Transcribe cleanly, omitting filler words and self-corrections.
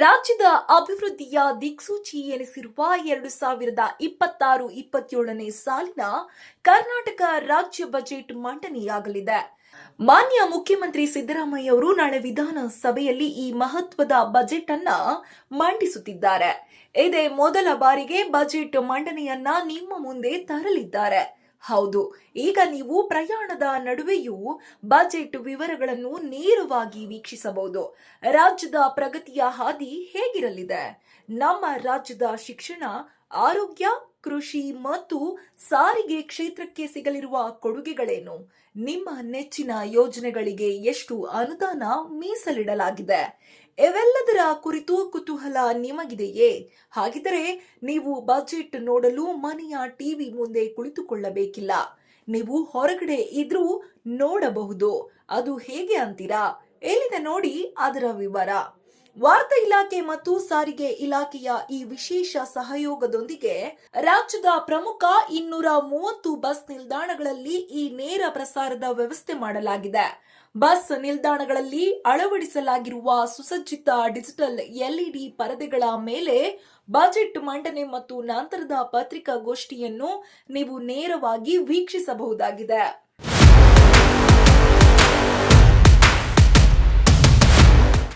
ರಾಜ್ಯದ ಅಭಿವೃದ್ಧಿಯ ದಿಕ್ಸೂಚಿ ಎನಿಸಿರುವ 2026-27ನೇ ಸಾಲಿನ ಕರ್ನಾಟಕ ರಾಜ್ಯ ಬಜೆಟ್ ಮಂಡನೆಯಾಗಲಿದೆ. ಮಾನ್ಯ ಮುಖ್ಯಮಂತ್ರಿ ಸಿದ್ದರಾಮಯ್ಯ ಅವರು ನಾಳೆ ವಿಧಾನಸಭೆಯಲ್ಲಿ ಈ ಮಹತ್ವದ ಬಜೆಟ್ ಅನ್ನ ಮಂಡಿಸುತ್ತಿದ್ದಾರೆ. ಇದೇ ಮೊದಲ ಬಾರಿಗೆ ಬಜೆಟ್ ಮಂಡನೆಯನ್ನ ನಿಮ್ಮ ಮುಂದೆ ತರಲಿದ್ದಾರೆ. ಹೌದು, ಈಗ ನೀವು ಪ್ರಯಾಣದ ನಡುವೆಯೂ ಬಜೆಟ್ ವಿವರಗಳನ್ನು ನೇರವಾಗಿ ವೀಕ್ಷಿಸಬಹುದು. ರಾಜ್ಯದ ಪ್ರಗತಿಯ ಹಾದಿ ಹೇಗಿರಲಿದೆ? ನಮ್ಮ ರಾಜ್ಯದ ಶಿಕ್ಷಣ, ಆರೋಗ್ಯ, ಕೃಷಿ ಮತ್ತು ಸಾರಿಗೆ ಕ್ಷೇತ್ರಕ್ಕೆ ಸಿಗಲಿರುವ ಕೊಡುಗೆಗಳೇನು? ನಿಮ್ಮ ನೆಚ್ಚಿನ ಯೋಜನೆಗಳಿಗೆ ಎಷ್ಟು ಅನುದಾನ ಮೀಸಲಿಡಲಾಗಿದೆ? ಇವೆಲ್ಲದರ ಕುರಿತು ಕುತೂಹಲ ನಿಮಗಿದೆಯೇ? ಹಾಗಿದ್ದರೆ ನೀವು ಬಜೆಟ್ ನೋಡಲು ಮನೆಯ ಟಿವಿ ಮುಂದೆ ಕುಳಿತುಕೊಳ್ಳಬೇಕಿಲ್ಲ. ನೀವು ಹೊರಗಡೆ ಇದ್ರೂ ನೋಡಬಹುದು. ಅದು ಹೇಗೆ ಅಂತೀರಾ? ಎಲ್ಲಿದೆ ನೋಡಿ ಅದರ ವಿವರ. ವಾರ್ತಾ ಇಲಾಖೆ ಮತ್ತು ಸಾರಿಗೆ ಇಲಾಖೆಯ ಈ ವಿಶೇಷ ಸಹಯೋಗದೊಂದಿಗೆ ರಾಜ್ಯದ ಪ್ರಮುಖ 230 ಬಸ್ ನಿಲ್ದಾಣಗಳಲ್ಲಿ ಈ ನೇರ ಪ್ರಸಾರದ ವ್ಯವಸ್ಥೆ ಮಾಡಲಾಗಿದೆ. ಬಸ್ ನಿಲ್ದಾಣಗಳಲ್ಲಿ ಅಳವಡಿಸಲಾಗಿರುವ ಸುಸಜ್ಜಿತ ಡಿಜಿಟಲ್ ಎಲ್ಇಡಿ ಪರದೆಗಳ ಮೇಲೆ ಬಜೆಟ್ ಮಂಡನೆ ಮತ್ತು ನಂತರದ ಪತ್ರಿಕಾಗೋಷ್ಠಿಯನ್ನು ನೀವು ನೇರವಾಗಿ ವೀಕ್ಷಿಸಬಹುದಾಗಿದೆ.